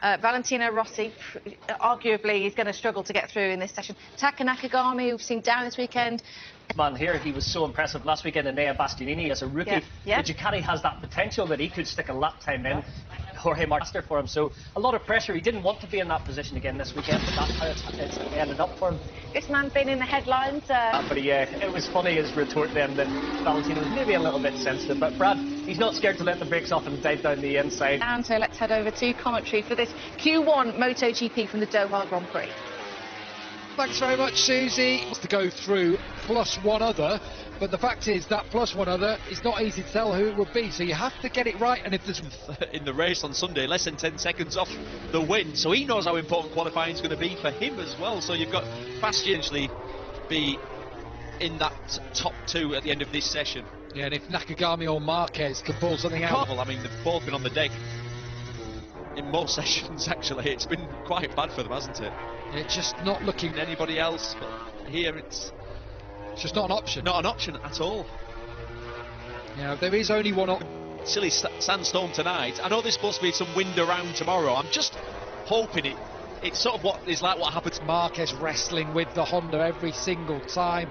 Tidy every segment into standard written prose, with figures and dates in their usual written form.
Valentino Rossi, arguably, is going to struggle to get through in this session. Taka Nakagami, we've seen down this weekend. Man, here he was so impressive last weekend in Nea Bastianini as a rookie. Yeah. The Ducati has that potential that he could stick a lap time in. Jorge Master for him, so a lot of pressure. He didn't want to be in that position again this weekend, but that's how it's ended up for him. This man's been in the headlines. But it was funny his retort then that Valentino was maybe a little bit sensitive, but Brad, he's not scared to let the brakes off and dive down the inside. And so let's head over to commentary for this Q1 MotoGP from the Doha Grand Prix. Thanks very much, Susie. To go through plus one other, but the fact is that plus one other is not easy to tell who it would be, so you have to get it right. And if there's in the race on Sunday, less than 10 seconds off the win, so he knows how important qualifying is going to be for him as well. So you've got Bastian actually be in that top two at the end of this session. Yeah, and if Nakagami or Marquez can pull something out. I mean, they've both been on the deck in most sessions, actually. It's been quite bad for them, hasn't it? It's just not looking anybody else, but here it's just not an option. Not an option at all. Yeah, there is only one option. Silly sandstorm tonight. I know there's supposed to be some wind around tomorrow. I'm just hoping it's sort of what happened to Marquez wrestling with the Honda every single time.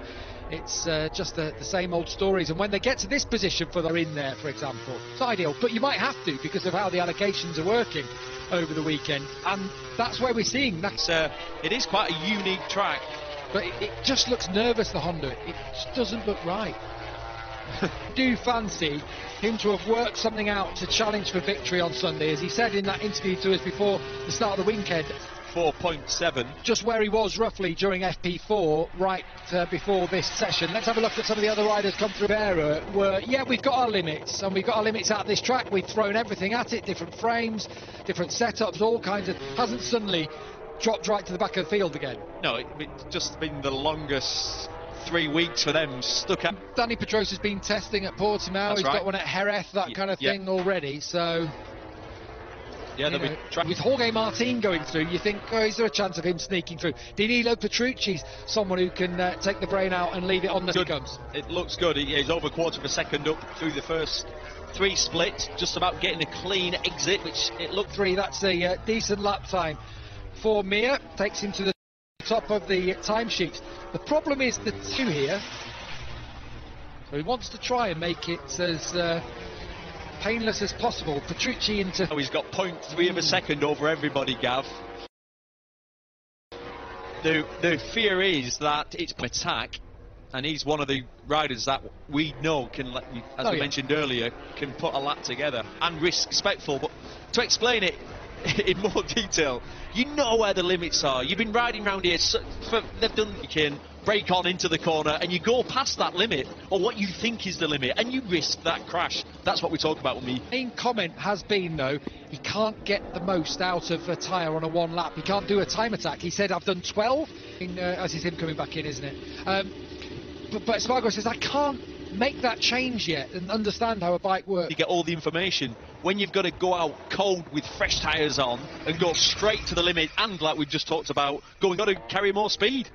It's just the same old stories, and when they get to this position for they're in there, for example, it's ideal, but you might have to because of how the allocations are working over the weekend, and that's where we're seeing that. It is quite a unique track, but it just looks nervous, the Honda. It just doesn't look right. Do fancy him to have worked something out to challenge for victory on Sunday, as he said in that interview to us before the start of the weekend. 4.7, just where he was roughly during FP4 right before this session. Let's have a look at some of the other riders come through there. We've got our limits, and we've got our limits at this track. We've thrown everything at it, different frames, different setups, all kinds of. Hasn't suddenly dropped right to the back of the field again. No, it's just been the longest 3 weeks for them, stuck out. Danny Pedrosa's been testing at Portimao. He's got one at Jerez, that kind of thing already, so. Yeah, with Jorge Martin going through, you think, is there a chance of him sneaking through? Danilo Petrucci's someone who can take the brain out and leave it on the comes. It looks good. He's over a quarter of a second up through the first 3 splits, just about getting a clean exit, which it looked. 3, that's a decent lap time for Mir, takes him to the top of the timesheet. The problem is the 2 here, so he wants to try and make it as painless as possible. Petrucci into. Oh, he's got 0.3 of a second over everybody, Gav. The fear is that it's an attack, and he's one of the riders that we know can, we mentioned earlier, can put a lap together and risk respectful. But to explain it in more detail, you know where the limits are. You've been riding around here, they've done. You can break on into the corner and you go past that limit, or what you think is the limit, and you risk that crash. That's what we talk about with me. Main comment has been, though, he can't get the most out of a tyre on a 1 lap. He can't do a time attack. He said, I've done 12, as is him coming back in, isn't it? But Espargaro says, I can't make that change yet and understand how a bike works. You get all the information when you've got to go out cold with fresh tyres on and go straight to the limit, and like we've just talked about, got to carry more speed.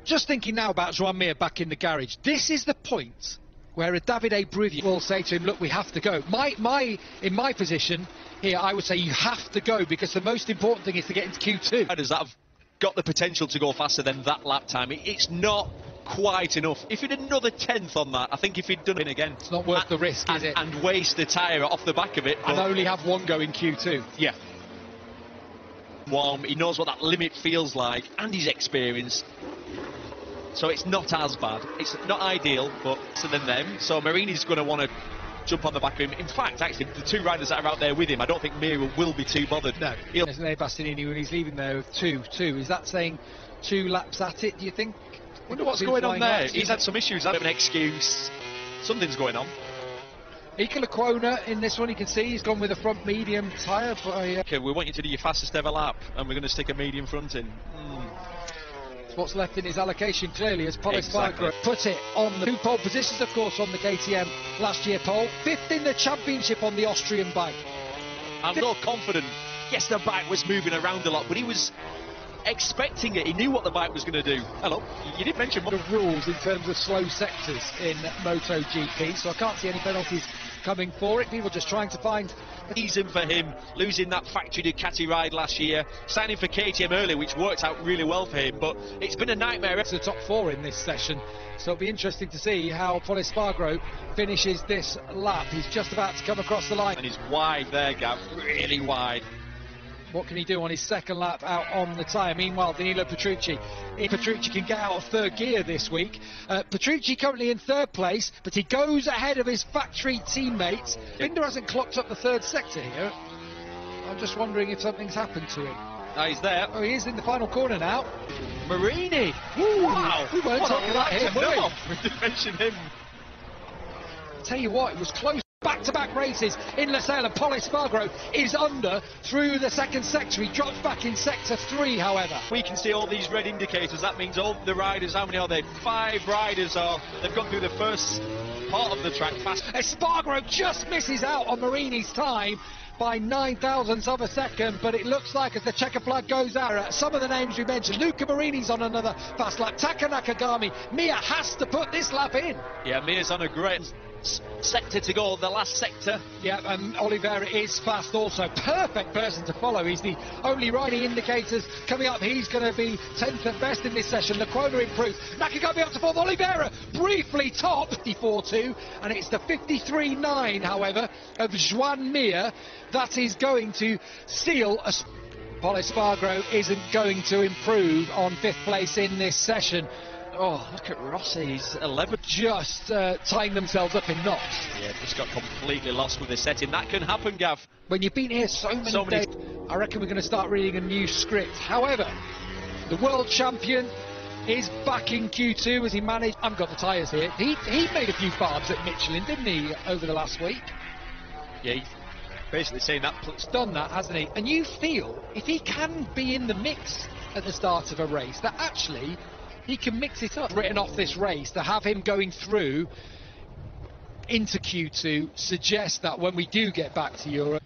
Just thinking now about Joan Mir back in the garage. This is the point where a Davide Brivio will say to him, look, we have to go. In my position here, I would say you have to go, because the most important thing is to get into Q2. Riders that have got the potential to go faster than that lap time, it's not quite enough. If he'd another 10th on that, I think if he'd done it again, it's not worth the risk, is it? And waste the tyre off the back of it. And only have one go in Q2. Yeah. Warm, he knows what that limit feels like, and he's experienced. So it's not as bad. It's not ideal, but better than them. So Marini's going to want to jump on the back of him. In fact, actually, the 2 riders that are out there with him, I don't think Mir will be too bothered. No. Isn't there Bastianini when he's leaving there with 2? Is that saying 2 laps at it, do you think? I wonder what's going on there. He's had some issues. I have an excuse. Something's going on. Iker Lecuona in this one, you can see he's gone with a front medium tyre. Okay, we want you to do your fastest ever lap, and we're going to stick a medium front in. What's left in his allocation clearly as Aleix Espargaro put it on the 2 pole positions, of course, on the KTM last year pole, 5th in the championship on the Austrian bike. I'm not confident. Yes, the bike was moving around a lot, but he was expecting it. He knew what the bike was going to do. Hello, you did mention the rules in terms of slow sectors in MotoGP, so I can't see any penalties coming for it. People just trying to find a reason for him losing that factory Ducati ride last year, signing for KTM earlier, which worked out really well for him, but it's been a nightmare. To the top 4 in this session, so it'll be interesting to see how Aleix Espargaro finishes this lap. He's just about to come across the line. And he's wide there, Gav, really wide. What can he do on his second lap out on the tyre? Meanwhile, Danilo Petrucci. If Petrucci can get out of third gear this week. Petrucci currently in third place, but he goes ahead of his factory teammates. Binder hasn't clocked up the third sector here. I'm just wondering if something's happened to him. He's there. Oh, he is in the final corner now. Marini! Ooh, wow! We weren't talking about him, were we? We didn't mention him. Tell you what, it was close. Back-to-back races in Losail, and Aleix Espargaro is under through the second sector. He drops back in sector 3, however. We can see all these red indicators. That means all the riders, how many are they? 5 riders they've gone through the first part of the track fast. Espargaro just misses out on Marini's time by 9,000ths of a second, but it looks like as the checker flag goes out, some of the names we mentioned, Luca Marini's on another fast lap, Taka Nakagami, Mir has to put this lap in. Yeah, Mir's on a great sector to go, the last sector. Yeah, and Oliveira is fast also. Perfect person to follow. He's the only riding indicators coming up. He's going to be 10th at best in this session. The quota improved. Nakagami up to 4th. Oliveira briefly top 54.2, and it's the 53.9, however, of Joan Mir that is going to seal a... Aleix Espargaro isn't going to improve on 5th place in this session. Oh, look at Rossi, he's 11. Just tying themselves up in knots. Yeah, just got completely lost with the setting. That can happen, Gav. When you've been here so many days, I reckon we're going to start reading a new script. However, the world champion is back in Q2 as he managed... I've got the tyres here. He made a few barbs at Michelin, didn't he, over the last week? Yeah, he's basically saying that... He's done that, hasn't he? And you feel, if he can be in the mix at the start of a race, that actually... he can mix it up. Written off this race, to have him going through into Q2 suggests that when we do get back to Europe,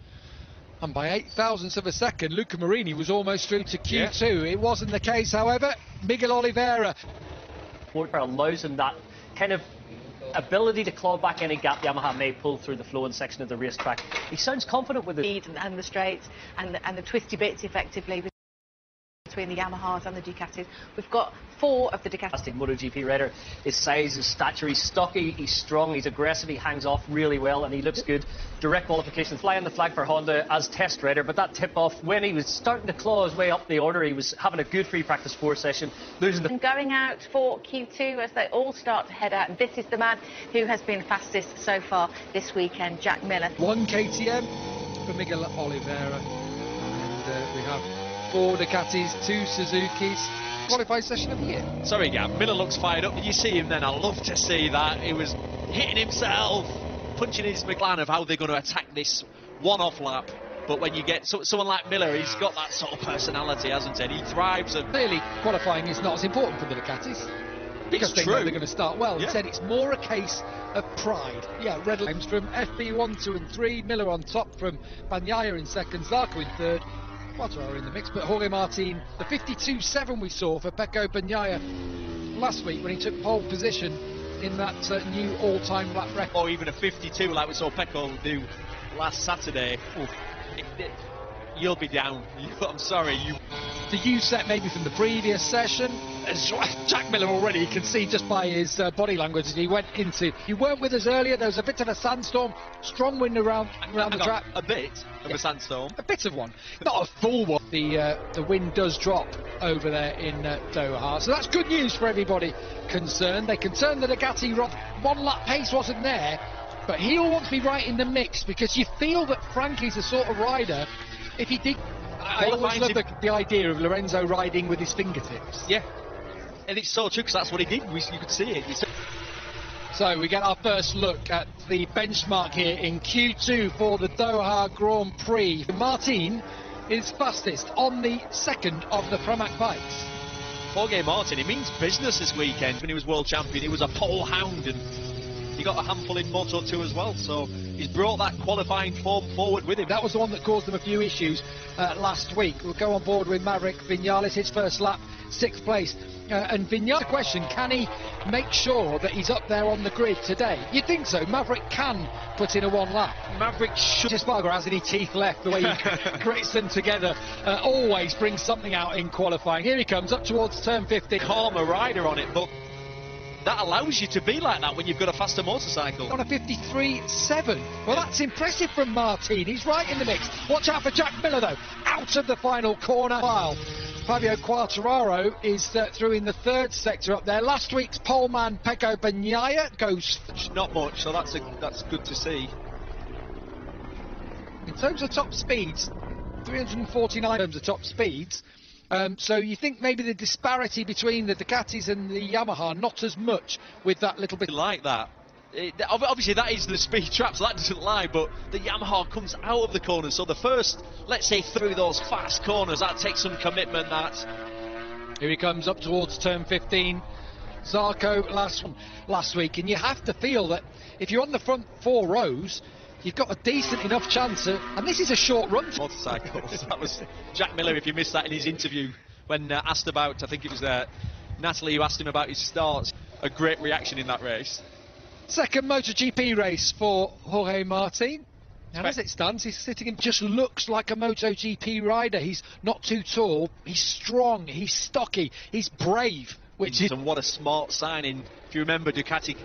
and by 8,000ths of a second, Luca Marini was almost through to Q2. Yeah. It wasn't the case, however. Miguel Oliveira. Allows him that kind of ability to claw back any gap Yamaha may pull through the flowing section of the racetrack. He sounds confident with it. Speed and the straights and the twisty bits effectively between the Yamahas and the Ducatis. We've got 4 of the Ducatis. Fantastic MotoGP rider. His size, his stature, he's stocky, he's strong, he's aggressive, he hangs off really well, and he looks good. Direct qualification, flying the flag for Honda as test rider, but that tip-off, when he was starting to claw his way up the order, he was having a good free practice 4 session, losing the... And going out for Q2 as they all start to head out, and this is the man who has been fastest so far this weekend, Jack Miller. 1 KTM for Miguel Oliveira, and we have 4 Ducatis, 2 Suzukis. Qualified session of the year. Sorry, Gav, Miller looks fired up. Did you see him then? I love to see that. He was hitting himself, punching his McLaren of how they're going to attack this one-off lap. But when you get someone like Miller, he's got that sort of personality, hasn't he? He thrives. And clearly, qualifying is not as important for the Ducatis. Because they know they're going to start well. Yeah. He said it's more a case of pride. Yeah, red lines from FB 1, 2 and 3. Miller on top from Bagnaia in second. Zarco in third. Quartararo in the mix, but Jorge Martin, the 52.7 we saw for Pecco Bagnaia last week when he took pole position in that new all-time lap record. Or even a 52 like we saw Pecco do last Saturday. You'll be down. I'm sorry. The U set maybe from the previous session. As Jack Miller already, you can see just by his body language as he went into... You weren't with us earlier, there was a bit of a sandstorm, strong wind around the track. A bit of a sandstorm. A bit of one, not a full one. The wind does drop over there in Doha, so that's good news for everybody concerned. They can turn the Ducati rod. 1 lap pace wasn't there, but he'll want to be right in the mix because you feel that Frankie's the sort of rider, if he did... I always love the idea of Lorenzo riding with his fingertips. Yeah. And it's so true because that's what he did. You could see it. So we get our first look at the benchmark here in Q2 for the Doha Grand Prix. Martin is fastest on the second of the Pramac bikes. Jorge Martin, he means business this weekend. When he was world champion, he was a pole hound and he got a handful in Moto2 as well. So he's brought that qualifying form forward with him. That was the one that caused them a few issues last week. We'll go on board with Maverick Vinales, his first lap, 6th place. And Vinales, the question, can he make sure that he's up there on the grid today? You'd think so. Maverick can put in a one lap. Maverick should. Espargaro has any teeth left, the way he grits them together. Always brings something out in qualifying. Here he comes up towards turn 50. Calmer rider on it, but that allows you to be like that when you've got a faster motorcycle. On a 53.7. Well, that's impressive from Martin. He's right in the mix. Watch out for Jack Miller, though. Out of the final corner. While Fabio Quartararo is through in the third sector up there. Last week's poleman Pecco Bagnaia goes... Not much, so that's good to see. In terms of top speeds, 349 in terms of top speeds. So you think maybe the disparity between the Ducatis and the Yamaha, not as much with that little bit. Like that. Obviously that is the speed trap, so that doesn't lie, but the Yamaha comes out of the corners, so the first, let's say, through those fast corners, that takes some commitment. Here he comes up towards turn 15. Zarco last week, and you have to feel that if you're on the front 4 rows, you've got a decent enough chance of, and this is a short run. Motorcycles. That was Jack Miller, if you missed that in his interview, when asked about, I think it was Natalie who asked him about his starts. A great reaction in that race. Second MotoGP race for Jorge Martin. And as it stands, he's sitting in, just looks like a MotoGP rider. He's not too tall, he's strong, he's stocky, he's brave. And what a smart signing. If you remember, Ducati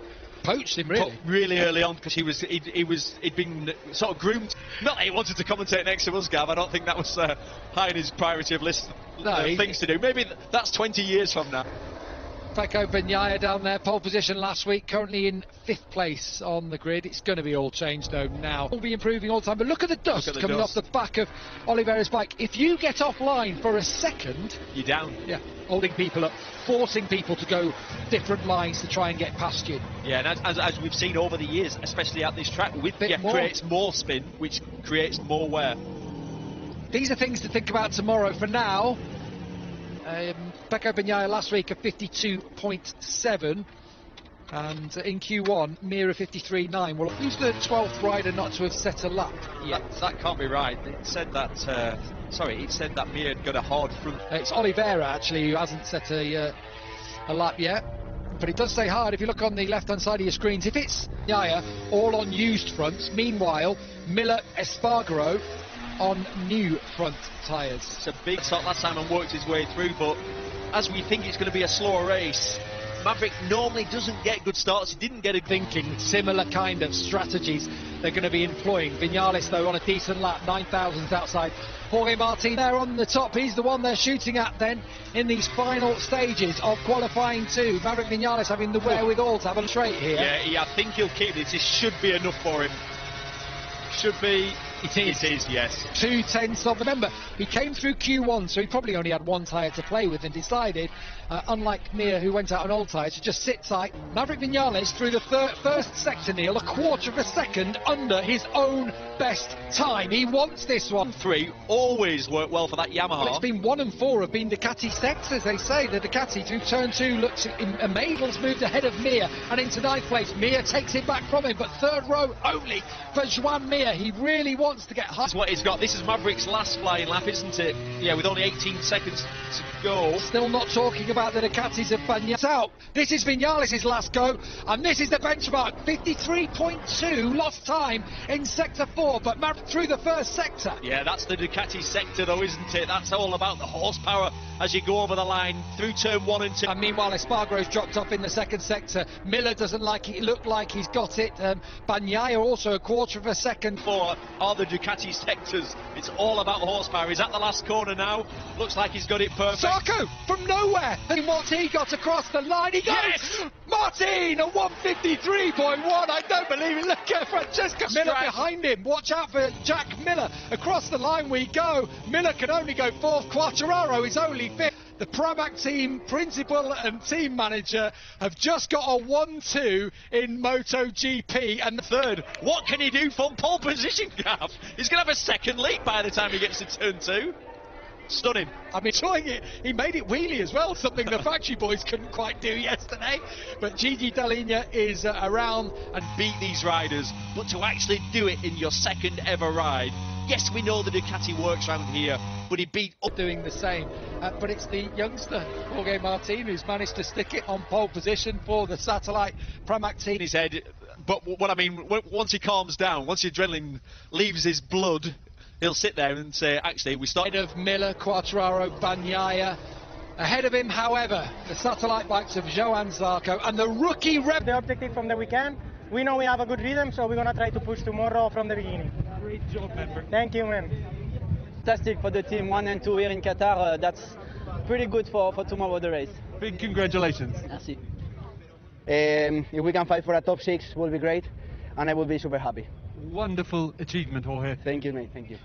poached him really early on, because he'd been sort of groomed. Not that he wanted to commentate next to us, Gav. I don't think that was high in his priority of list things to do. Maybe that's 20 years from now. Pecco Bagnaia down there, pole position last week, currently in 5th place on the grid. It's going to be all changed though now. We'll be improving all the time, but look at the dust coming off the back of Oliveira's bike. If you get offline for a second, you're down. Yeah, holding people up, forcing people to go different lines to try and get past you. Yeah, and as we've seen over the years, especially at this track, creates more spin, which creates more wear. These are things to think about tomorrow. For now, Pecco Bagnaia last week at 52.7, and in Q1 Mir 53.9. Well, who's the 12th rider not to have set a lap yet? That can't be right. It said that it said that Mir had got a hard front. It's Oliveira actually who hasn't set a lap yet, but it does say hard if you look on the left hand side of your screens. If it's Bagnaia, all on used fronts. Meanwhile, Miller Espargaro on new front tyres. It's a big start last time and worked his way through, but as we think it's going to be a slower race, Maverick normally doesn't get good starts. He didn't get a thinking similar kind of strategies they're going to be employing. Vinales though on a decent lap, 9,000th outside. Jorge Martin there on the top, he's the one they're shooting at then in these final stages of qualifying 2. Maverick Vinales having the wherewithal to have a straight here. Yeah, I think he'll keep this. This should be enough for him. Should be. It is, yes. 2/10 of. Remember, he came through Q1, so he probably only had one tyre to play with and decided, unlike Mir, who went out on old tyres, to just sit tight. Maverick Vinales through the first sector, Neil, a quarter of a second under his own best time. He wants this one. 3 always work well for that Yamaha. Well, it's been 1 and 4 have been Ducati sectors, they say. The Ducati through turn 2 looks, Mabel's moved ahead of Mir and into 9th place. Mir takes it back from him, but 3rd row only for Joan Mir. He really wants to get high. That's what he's got. This is Maverick's last flying lap, isn't it? Yeah, with only 18 seconds to go. Still not talking about the Ducatis of Bagnaia. Out. This is Vinales' last go, and this is the benchmark. 53.2 lost time in sector 4, but Maverick through the first sector. Yeah, that's the Ducati sector though, isn't it? That's all about the horsepower as you go over the line through turn 1 and 2. And meanwhile, Espargaro's dropped off in the second sector. Miller doesn't like it. It looked like he's got it. Bagnaia also a quarter of a second. 4 are the Ducati sectors. It's all about horsepower. He's at the last corner now. Looks like he's got it perfect. Zarco from nowhere. And what he got across the line. He goes. Yes! Martin, a 153.1. I don't believe it. Look at Francesco Miller behind him. Watch out for Jack Miller. Across the line we go. Miller can only go 4th. Quartararo is only 5th. The Pramac team principal and team manager have just got a 1-2 in MotoGP, and the 3rd. What can he do from pole position, Gav? He's going to have a second lead by the time he gets to turn 2. Stunning. I'm enjoying it. He made it wheelie as well, something the factory boys couldn't quite do yesterday. But Gigi Dall'Igna is around and beat these riders. But to actually do it in your second ever ride, Yes, we know the Ducati works round here, but he beat up. Doing the same, but it's the youngster Jorge Martin who's managed to stick it on pole position for the satellite Pramac team. In his head, but what I mean, once he calms down, once the adrenaline leaves his blood, he'll sit there and say, actually, we started. Ahead of Miller, Quartararo, Bagnaia. Ahead of him, however, the satellite bikes of Johann Zarco and the rookie The objective from the weekend, we know we have a good rhythm, so we're going to try to push tomorrow from the beginning. Great job, member. Thank you, man. Fantastic for the team 1 and 2 here in Qatar. That's pretty good for tomorrow, the race. Big congratulations. Merci. If we can fight for a top 6, will be great, and I will be super happy. Wonderful achievement, Jorge. Thank you, mate. Thank you.